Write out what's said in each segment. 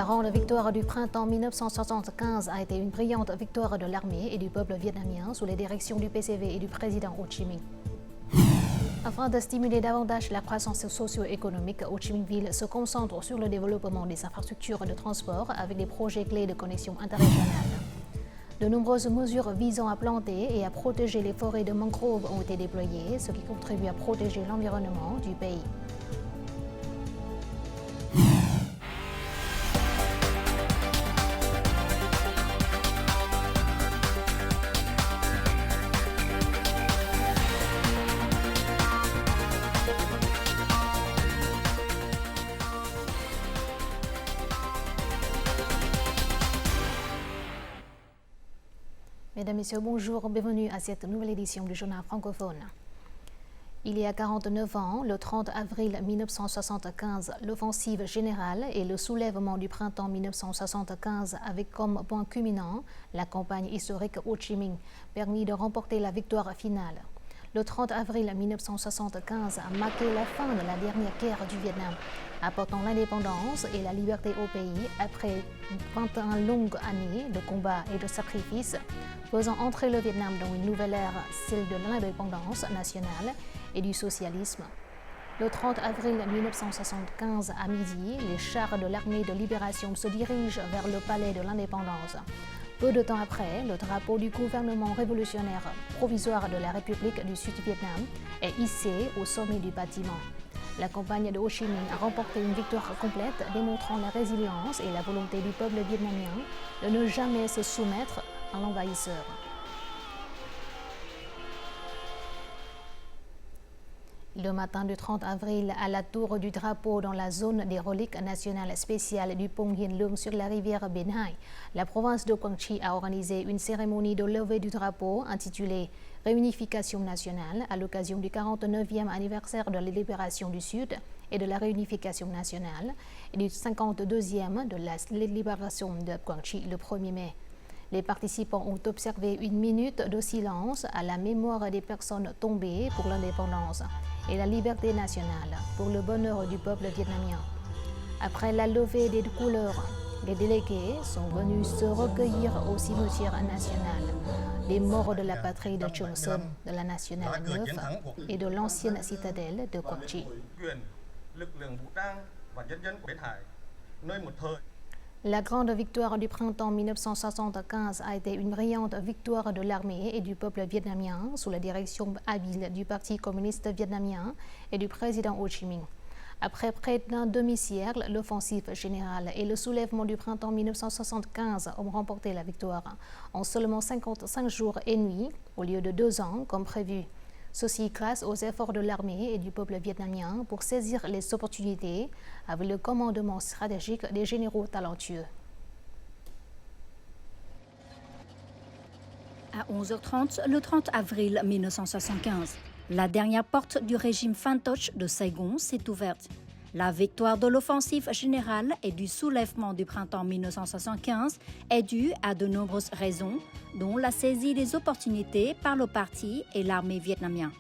grande victoire du printemps 1975 a été une brillante victoire de l'armée et du peuple vietnamien sous les directions du PCV et du président Ho Chi Minh. Afin de stimuler davantage la croissance socio-économique, Ho Chi Minh Ville se concentre sur le développement des infrastructures de transport avec des projets clés de connexion interrégionale. De nombreuses mesures visant à planter et à protéger les forêts de mangroves ont été déployées, ce qui contribue à protéger l'environnement du pays. Mesdames, Messieurs, bonjour, bienvenue à cette nouvelle édition du journal francophone. Il y a 49 ans, le 30 avril 1975, l'offensive générale et le soulèvement du printemps 1975 avec comme point culminant la campagne historique Ho Chi Minh, permis de remporter la victoire finale. Le 30 avril 1975 a marqué la fin de la dernière guerre du Vietnam, apportant l'indépendance et la liberté au pays après 21 longues années de combats et de sacrifices, faisant entrer le Vietnam dans une nouvelle ère, celle de l'indépendance nationale et du socialisme. Le 30 avril 1975 à midi, les chars de l'armée de libération se dirigent vers le palais de l'indépendance. Peu de temps après, le drapeau du gouvernement révolutionnaire provisoire de la République du Sud-Vietnam est hissé au sommet du bâtiment. La campagne de Ho Chi Minh a remporté une victoire complète, démontrant la résilience et la volonté du peuple vietnamien de ne jamais se soumettre à l'envahisseur. Le matin du 30 avril, à la tour du drapeau dans la zone des reliques nationales spéciales du Pont Hiền Lương sur la rivière Bien Hai, la province de Quang Tri a organisé une cérémonie de levée du drapeau intitulée Réunification nationale à l'occasion du 49e anniversaire de la libération du Sud et de la réunification nationale et du 52e de la libération de Quang Tri le 1er mai. Les participants ont observé une minute de silence à la mémoire des personnes tombées pour l'indépendance et la liberté nationale pour le bonheur du peuple vietnamien. Après la levée des couleurs, les délégués sont venus se recueillir au cimetière national des morts de la patrie de Trường Sơn, de la nationale 9 et de l'ancienne citadelle de Quang Tri. La grande victoire du printemps 1975 a été une brillante victoire de l'armée et du peuple vietnamien sous la direction habile du Parti communiste vietnamien et du président Ho Chi Minh. Après près d'un demi-siècle, l'offensive générale et le soulèvement du printemps 1975 ont remporté la victoire en seulement 55 jours et nuits au lieu de 2 ans comme prévu. Ceci grâce aux efforts de l'armée et du peuple vietnamien pour saisir les opportunités avec le commandement stratégique des généraux talentueux. À 11h30, le 30 avril 1975, la dernière porte du régime fantoche de Saigon s'est ouverte. La victoire de l'offensive générale et du soulèvement du printemps 1975 est due à de nombreuses raisons, dont la saisie des opportunités par le parti et l'armée vietnamienne.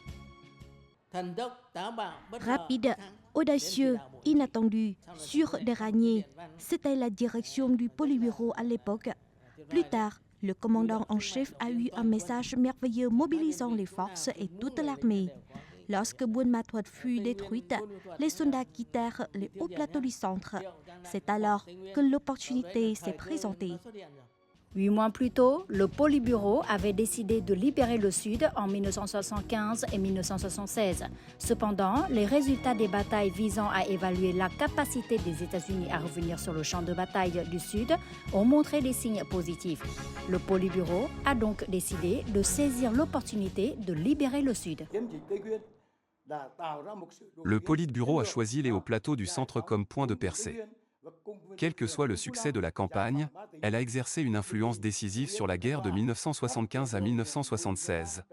Rapide, audacieux, inattendu, sûr de gagner, c'était la direction du Politburo à l'époque. Plus tard, le commandant en chef a eu un message merveilleux mobilisant les forces et toute l'armée. Lorsque Buôn Ma Thuột fut détruite, les soldats quittèrent les hauts plateaux du centre. C'est alors que l'opportunité s'est présentée. 8 mois plus tôt, le Politburo avait décidé de libérer le Sud en 1975 et 1976. Cependant, les résultats des batailles visant à évaluer la capacité des États-Unis à revenir sur le champ de bataille du Sud ont montré des signes positifs. Le Politburo a donc décidé de saisir l'opportunité de libérer le Sud. Le Politburo a choisi les hauts plateaux du centre comme point de percée. Quel que soit le succès de la campagne, elle a exercé une influence décisive sur la guerre de 1975 à 1976.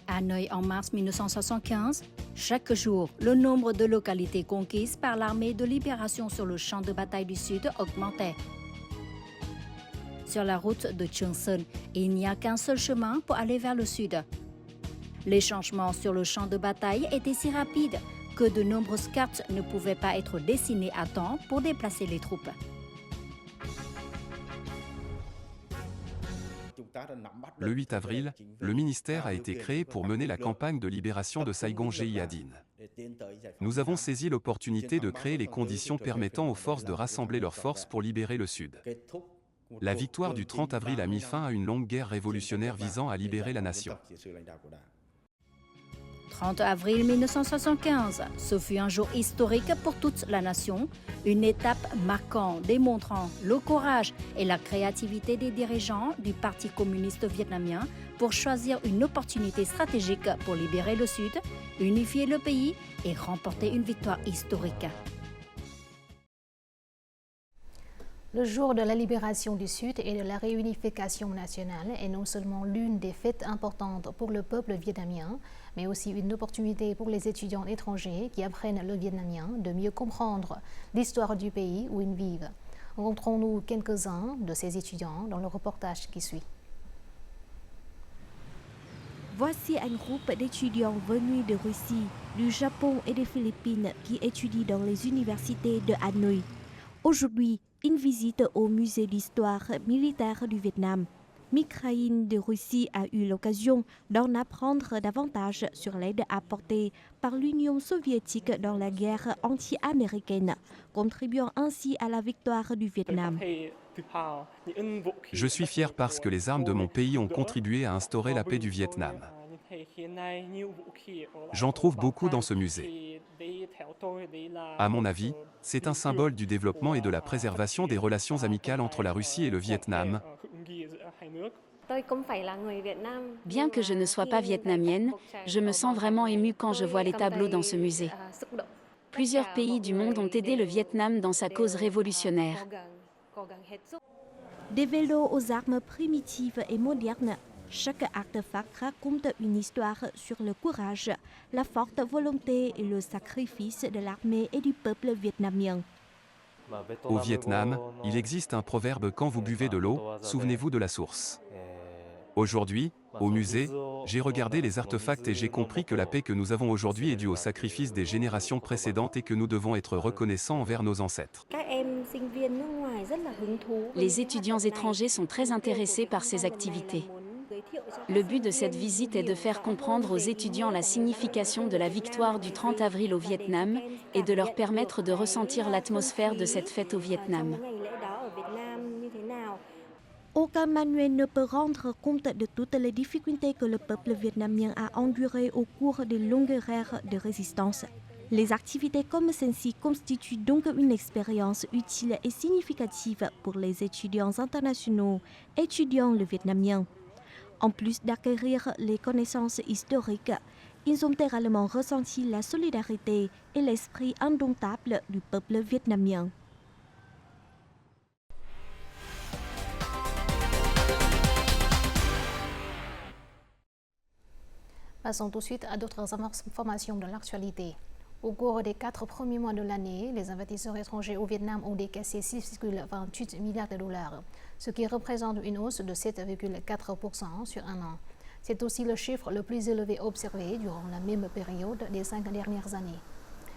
À Hanoï en mars 1975, chaque jour, le nombre de localités conquises par l'armée de libération sur le champ de bataille du Sud augmentait. Sur la route de Trường Sơn, il n'y a qu'un seul chemin pour aller vers le Sud. Les changements sur le champ de bataille étaient si rapides que de nombreuses cartes ne pouvaient pas être dessinées à temps pour déplacer les troupes. Le 8 avril, le ministère a été créé pour mener la campagne de libération de Saigon Jihadine. Nous avons saisi l'opportunité de créer les conditions permettant aux forces de rassembler leurs forces pour libérer le Sud. La victoire du 30 avril a mis fin à une longue guerre révolutionnaire visant à libérer la nation. 30 avril 1975, ce fut un jour historique pour toute la nation, une étape marquante démontrant le courage et la créativité des dirigeants du Parti communiste vietnamien pour choisir une opportunité stratégique pour libérer le Sud, unifier le pays et remporter une victoire historique. Le jour de la libération du Sud et de la réunification nationale est non seulement l'une des fêtes importantes pour le peuple vietnamien, mais aussi une opportunité pour les étudiants étrangers qui apprennent le vietnamien de mieux comprendre l'histoire du pays où ils vivent. Rencontrons-nous quelques-uns de ces étudiants dans le reportage qui suit. Voici un groupe d'étudiants venus de Russie, du Japon et des Philippines qui étudient dans les universités de Hanoï. Aujourd'hui, une visite au musée d'histoire militaire du Vietnam. Mikhail de Russie a eu l'occasion d'en apprendre davantage sur l'aide apportée par l'Union soviétique dans la guerre anti-américaine, contribuant ainsi à la victoire du Vietnam. Je suis fier parce que les armes de mon pays ont contribué à instaurer la paix du Vietnam. J'en trouve beaucoup dans ce musée. À mon avis, c'est un symbole du développement et de la préservation des relations amicales entre la Russie et le Vietnam. Bien que je ne sois pas vietnamienne, je me sens vraiment émue quand je vois les tableaux dans ce musée. Plusieurs pays du monde ont aidé le Vietnam dans sa cause révolutionnaire. Des vélos aux armes primitives et modernes, chaque artefact raconte une histoire sur le courage, la forte volonté et le sacrifice de l'armée et du peuple vietnamien. Au Vietnam, il existe un proverbe: quand vous buvez de l'eau, souvenez-vous de la source. Aujourd'hui, au musée, j'ai regardé les artefacts et j'ai compris que la paix que nous avons aujourd'hui est due au sacrifice des générations précédentes et que nous devons être reconnaissants envers nos ancêtres. Les étudiants étrangers sont très intéressés par ces activités. Le but de cette visite est de faire comprendre aux étudiants la signification de la victoire du 30 avril au Vietnam et de leur permettre de ressentir l'atmosphère de cette fête au Vietnam. Aucun manuel ne peut rendre compte de toutes les difficultés que le peuple vietnamien a endurées au cours des longues ères de résistance. Les activités comme celle-ci constituent donc une expérience utile et significative pour les étudiants internationaux étudiant le vietnamien. En plus d'acquérir les connaissances historiques, ils ont également ressenti la solidarité et l'esprit indomptable du peuple vietnamien. Passons tout de suite à d'autres informations de l'actualité. Au cours des 4 premiers mois de l'année, les investisseurs étrangers au Vietnam ont décaissé 6,28 milliards de dollars, ce qui représente une hausse de 7,4% sur un an. C'est aussi le chiffre le plus élevé observé durant la même période des 5 dernières années.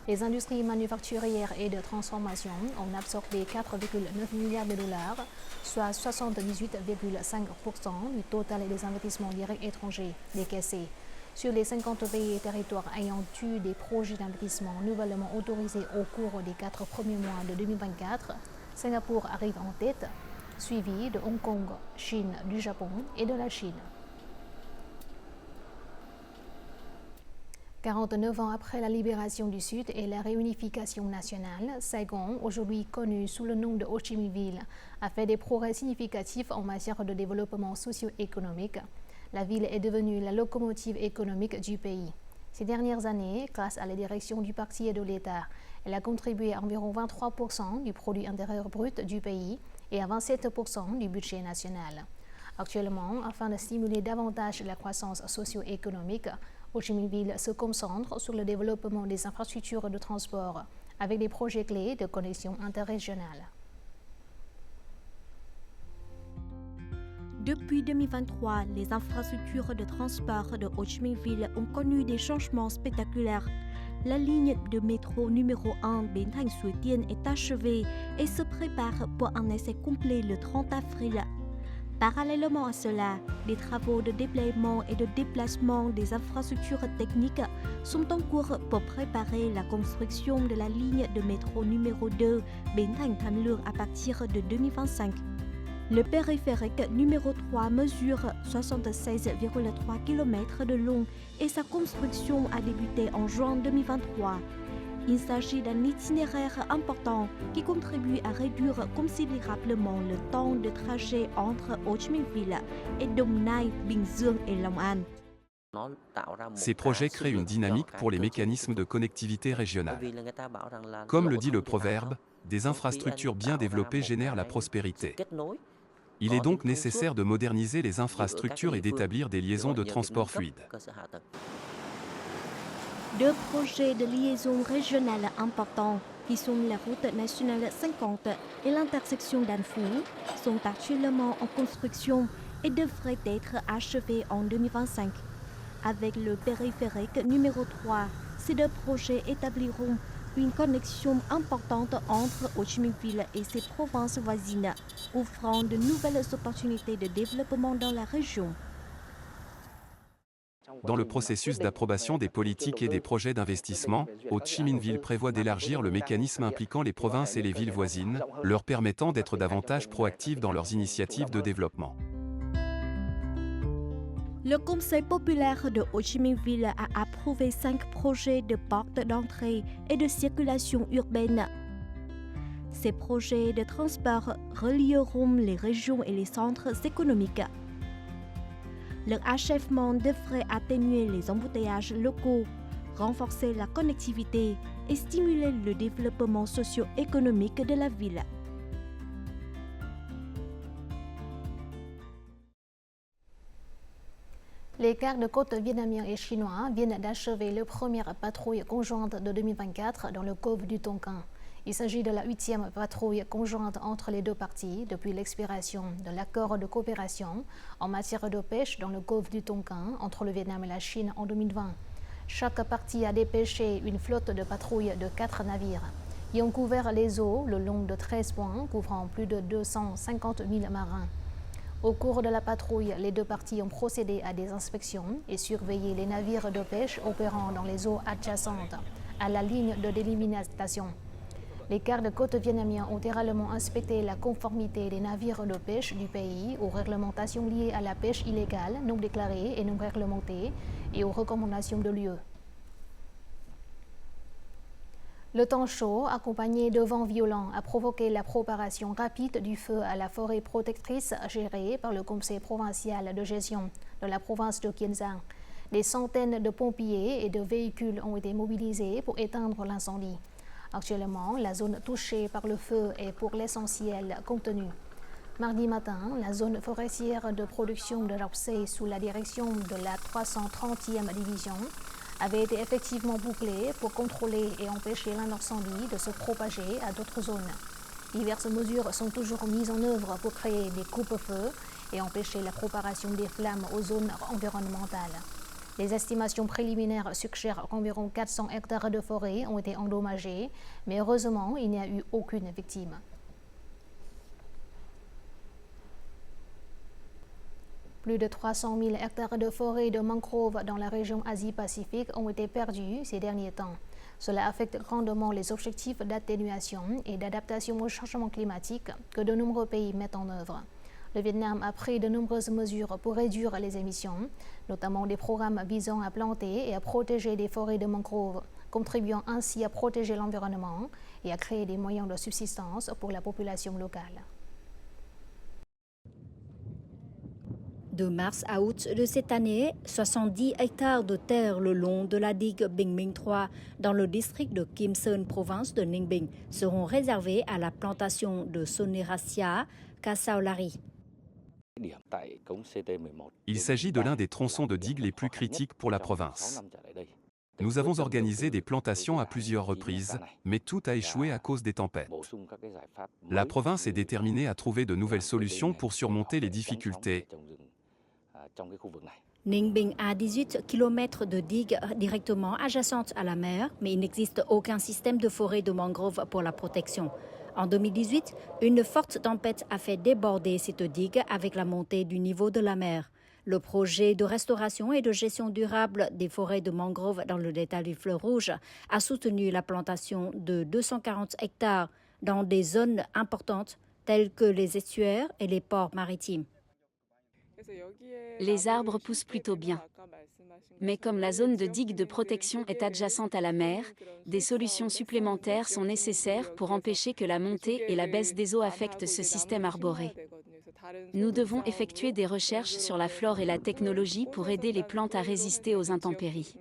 Les industries manufacturières et de transformation ont absorbé 4,9 milliards de dollars, soit 78,5% du total des investissements directs étrangers décaissés. Sur les 50 pays et territoires ayant eu des projets d'investissement nouvellement autorisés au cours des 4 premiers mois de 2024, Singapour arrive en tête, suivi de Hong Kong, Chine, du Japon et de la Chine. 49 ans après la libération du Sud et la réunification nationale, Saigon, aujourd'hui connue sous le nom de Ho Chi Minh Ville, a fait des progrès significatifs en matière de développement socio-économique. La ville est devenue la locomotive économique du pays. Ces dernières années, grâce à la direction du parti et de l'État, elle a contribué à environ 23% du produit intérieur brut du pays et à 27% du budget national. Actuellement, afin de stimuler davantage la croissance socio-économique, Ho Chi Minh Ville se concentre sur le développement des infrastructures de transport avec des projets clés de connexion interrégionale. Depuis 2023, les infrastructures de transport de Ho Chi Minh Ville ont connu des changements spectaculaires. la ligne de métro numéro 1 Bến Thành Suối Tiên est achevée et se prépare pour un essai complet le 30 avril. Parallèlement à cela, les travaux de déploiement et de déplacement des infrastructures techniques sont en cours pour préparer la construction de la ligne de métro numéro 2 Bến Thành Tham Lương à partir de 2025. Le périphérique numéro 3 mesure 76,3 km de long et sa construction a débuté en juin 2023. Il s'agit d'un itinéraire important qui contribue à réduire considérablement le temps de trajet entre Ho Chi Minh Ville et Dong Nai, Bình Dương et Long An. Ces projets créent une dynamique pour les mécanismes de connectivité régionale. Comme le dit le proverbe, des infrastructures bien développées génèrent la prospérité. Il est donc nécessaire de moderniser les infrastructures et d'établir des liaisons de transport fluides. Deux projets de liaison régionale importants, qui sont la route nationale 50 et l'intersection d'Anphu, sont actuellement en construction et devraient être achevés en 2025. Avec le périphérique numéro 3, ces deux projets établiront une connexion importante entre Ho Chi Minh Ville et ses provinces voisines, offrant de nouvelles opportunités de développement dans la région. Dans le processus d'approbation des politiques et des projets d'investissement, Ho Chi Minh Ville prévoit d'élargir le mécanisme impliquant les provinces et les villes voisines, leur permettant d'être davantage proactives dans leurs initiatives de développement. Le Conseil populaire de Ho Chi Minh Ville a approuvé 5 projets de portes d'entrée et de circulation urbaine. Ces projets de transport relieront les régions et les centres économiques. Leur achèvement devrait atténuer les embouteillages locaux, renforcer la connectivité et stimuler le développement socio-économique de la ville. Les gardes-côtes vietnamiens et chinois viennent d'achever la première patrouille conjointe de 2024 dans le golfe du Tonkin. Il s'agit de la 8e patrouille conjointe entre les deux parties depuis l'expiration de l'accord de coopération en matière de pêche dans le golfe du Tonkin entre le Vietnam et la Chine en 2020. Chaque partie a dépêché une flotte de patrouilles de 4 navires. Ils ont couvert les eaux le long de 13 points couvrant plus de 250 000 marins. Au cours de la patrouille, les deux parties ont procédé à des inspections et surveillé les navires de pêche opérant dans les eaux adjacentes à la ligne de délimitation. Les gardes-côtes vietnamiens ont également inspecté la conformité des navires de pêche du pays aux réglementations liées à la pêche illégale, non déclarée et non réglementée et aux recommandations de l'UE. Le temps chaud, accompagné de vents violents, a provoqué la propagation rapide du feu à la forêt protectrice gérée par le Conseil provincial de gestion de la province de Kiên Giang. Des centaines de pompiers et de véhicules ont été mobilisés pour éteindre l'incendie. Actuellement, la zone touchée par le feu est pour l'essentiel contenue. Mardi matin, la zone forestière de production de Rapsay sous la direction de la 330e division avait été effectivement bouclée pour contrôler et empêcher l'incendie de se propager à d'autres zones. Diverses mesures sont toujours mises en œuvre pour créer des coupes-feux et empêcher la propagation des flammes aux zones environnementales. Les estimations préliminaires suggèrent qu'environ 400 hectares de forêt ont été endommagés, mais heureusement, il n'y a eu aucune victime. Plus de 300 000 hectares de forêt de mangrove dans la région Asie-Pacifique ont été perdus ces derniers temps. Cela affecte grandement les objectifs d'atténuation et d'adaptation au changement climatique que de nombreux pays mettent en œuvre. Le Vietnam a pris de nombreuses mesures pour réduire les émissions, notamment des programmes visant à planter et à protéger des forêts de mangrove, contribuant ainsi à protéger l'environnement et à créer des moyens de subsistance pour la population locale. De mars à août de cette année, 70 hectares de terre le long de la digue Bình Minh 3 dans le district de Kim Sơn, province de Ninh Bình, seront réservés à la plantation de Soneracia casaolari. Il s'agit de l'un des tronçons de digues les plus critiques pour la province. Nous avons organisé des plantations à plusieurs reprises, mais tout a échoué à cause des tempêtes. La province est déterminée à trouver de nouvelles solutions pour surmonter les difficultés. Ninh a 18 km de digues directement adjacentes à la mer, mais il n'existe aucun système de forêt de mangrove pour la protection. En 2018, une forte tempête a fait déborder cette digue avec la montée du niveau de la mer. Le projet de restauration et de gestion durable des forêts de mangrove dans le delta du fleuve Rouge a soutenu la plantation de 240 hectares dans des zones importantes telles que les estuaires et les ports maritimes. Les arbres poussent plutôt bien. Mais comme la zone de digue de protection est adjacente à la mer, des solutions supplémentaires sont nécessaires pour empêcher que la montée et la baisse des eaux affectent ce système arboré. Nous devons effectuer des recherches sur la flore et la technologie pour aider les plantes à résister aux intempéries.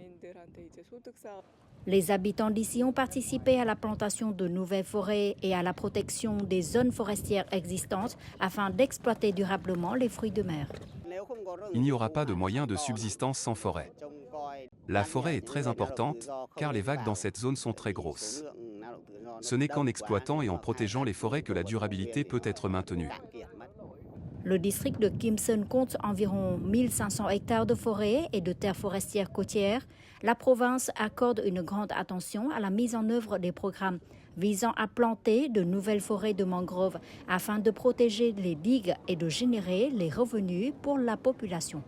Les habitants d'ici ont participé à la plantation de nouvelles forêts et à la protection des zones forestières existantes afin d'exploiter durablement les fruits de mer. Il n'y aura pas de moyen de subsistance sans forêt. La forêt est très importante car les vagues dans cette zone sont très grosses. Ce n'est qu'en exploitant et en protégeant les forêts que la durabilité peut être maintenue. Le district de Kim Sơn compte environ 1500 hectares de forêts et de terres forestières côtières. La province accorde une grande attention à la mise en œuvre des programmes visant à planter de nouvelles forêts de mangroves afin de protéger les digues et de générer les revenus pour la population.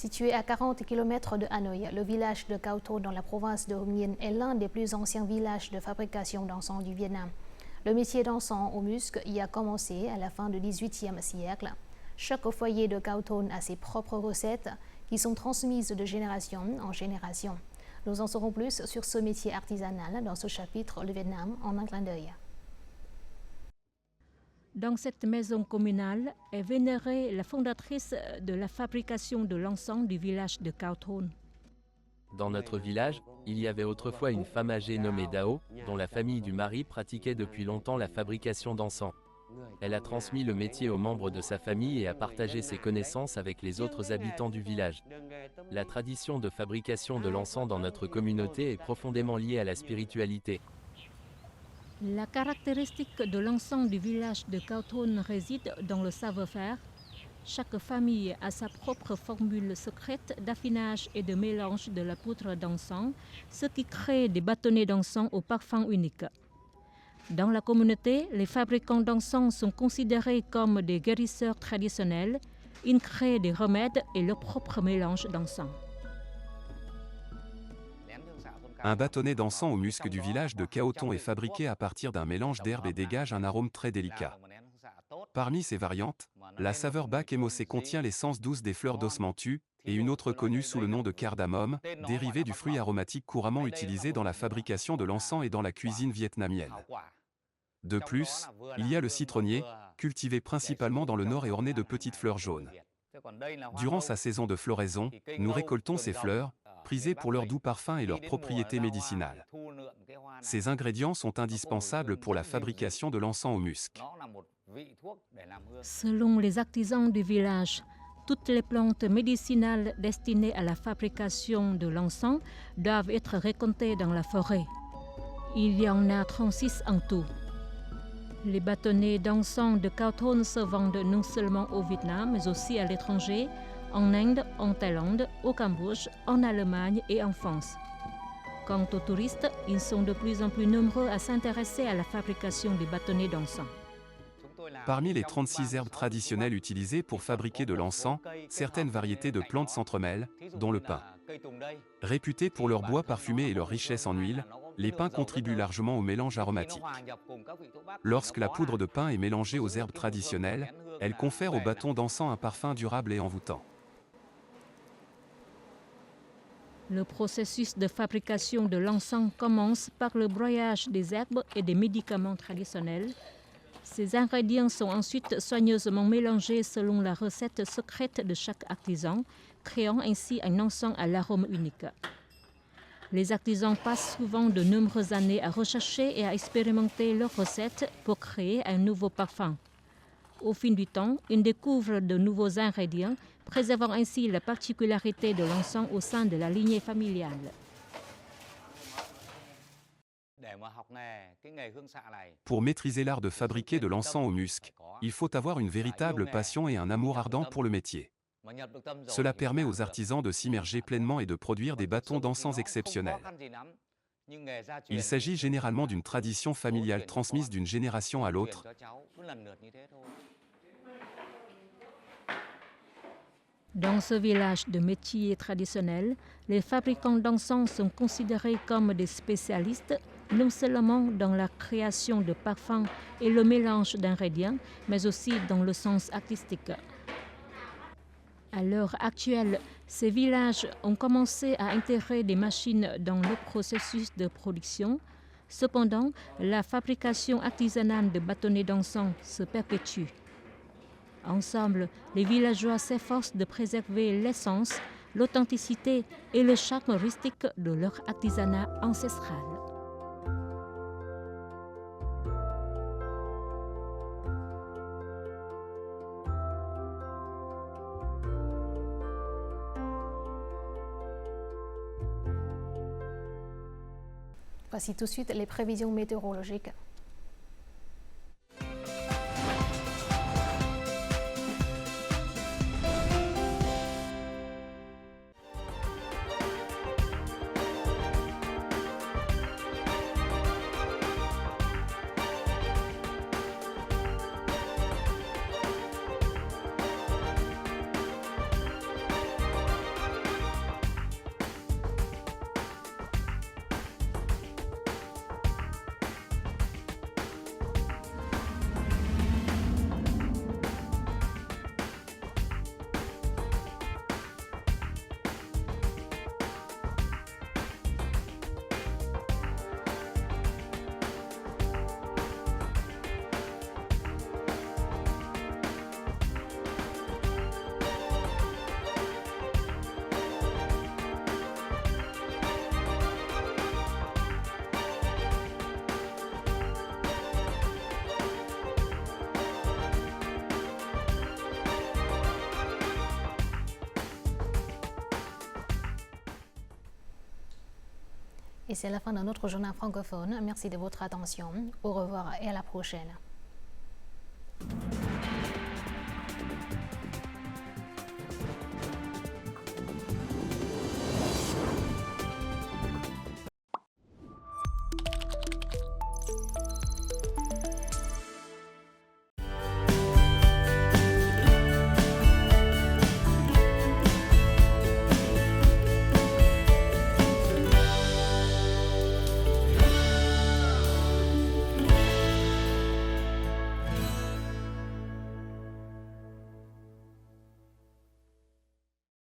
Situé à 40 km de Hanoï, le village de Cao Thon dans la province de Hue Minh est l'un des plus anciens villages de fabrication d'encens du Vietnam. Le métier d'encens au musc y a commencé à la fin du XVIIIe siècle. Chaque foyer de Cao Thon a ses propres recettes qui sont transmises de génération en génération. Nous en saurons plus sur ce métier artisanal dans ce chapitre Le Vietnam en un clin d'œil. Dans cette maison communale est vénérée la fondatrice de la fabrication de l'encens du village de Cao Thon. Dans notre village, il y avait autrefois une femme âgée nommée Dao, dont la famille du mari pratiquait depuis longtemps la fabrication d'encens. Elle a transmis le métier aux membres de sa famille et a partagé ses connaissances avec les autres habitants du village. La tradition de fabrication de l'encens dans notre communauté est profondément liée à la spiritualité. La caractéristique de l'encens du village de Cao Thon réside dans le savoir-faire. Chaque famille a sa propre formule secrète d'affinage et de mélange de la poudre d'encens, ce qui crée des bâtonnets d'encens au parfum unique. Dans la communauté, les fabricants d'encens sont considérés comme des guérisseurs traditionnels. Ils créent des remèdes et leur propre mélange d'encens. Un bâtonnet d'encens au musc du village de Cao Thon est fabriqué à partir d'un mélange d'herbes et dégage un arôme très délicat. Parmi ces variantes, la saveur bac émocé contient l'essence douce des fleurs d'osmanthus et une autre connue sous le nom de cardamome, dérivée du fruit aromatique couramment utilisé dans la fabrication de l'encens et dans la cuisine vietnamienne. De plus, il y a le citronnier, cultivé principalement dans le nord et orné de petites fleurs jaunes. Durant sa saison de floraison, nous récoltons ces fleurs, prisées pour leur doux parfum et leurs propriétés médicinales. Ces ingrédients sont indispensables pour la fabrication de l'encens au musc. Selon les artisans du village, toutes les plantes médicinales destinées à la fabrication de l'encens doivent être récoltées dans la forêt. Il y en a 36 en tout. Les bâtonnets d'encens de Cao Thon se vendent non seulement au Vietnam, mais aussi à l'étranger, en Inde, en Thaïlande, au Cambodge, en Allemagne et en France. Quant aux touristes, ils sont de plus en plus nombreux à s'intéresser à la fabrication des bâtonnets d'encens. Parmi les 36 herbes traditionnelles utilisées pour fabriquer de l'encens, certaines variétés de plantes s'entremêlent, dont le pin. Réputés pour leur bois parfumé et leur richesse en huile, les pins contribuent largement au mélange aromatique. Lorsque la poudre de pin est mélangée aux herbes traditionnelles, elle confère au bâton d'encens un parfum durable et envoûtant. Le processus de fabrication de l'encens commence par le broyage des herbes et des médicaments traditionnels. Ces ingrédients sont ensuite soigneusement mélangés selon la recette secrète de chaque artisan, créant ainsi un encens à l'arôme unique. Les artisans passent souvent de nombreuses années à rechercher et à expérimenter leurs recettes pour créer un nouveau parfum. Au fil du temps, ils découvrent de nouveaux ingrédients, préservant ainsi la particularité de l'encens au sein de la lignée familiale. Pour maîtriser l'art de fabriquer de l'encens au musc, il faut avoir une véritable passion et un amour ardent pour le métier. Cela permet aux artisans de s'immerger pleinement et de produire des bâtons d'encens exceptionnels. Il s'agit généralement d'une tradition familiale transmise d'une génération à l'autre. Dans ce village de métiers traditionnels, les fabricants d'encens sont considérés comme des spécialistes, non seulement dans la création de parfums et le mélange d'ingrédients, mais aussi dans le sens artistique. À l'heure actuelle, ces villages ont commencé à intégrer des machines dans le processus de production. Cependant, la fabrication artisanale de bâtonnets d'encens se perpétue. Ensemble, les villageois s'efforcent de préserver l'essence, l'authenticité et le charme rustique de leur artisanat ancestral. Voici tout de suite les prévisions météorologiques. Et c'est la fin de notre journal francophone. Merci de votre attention. Au revoir et à la prochaine.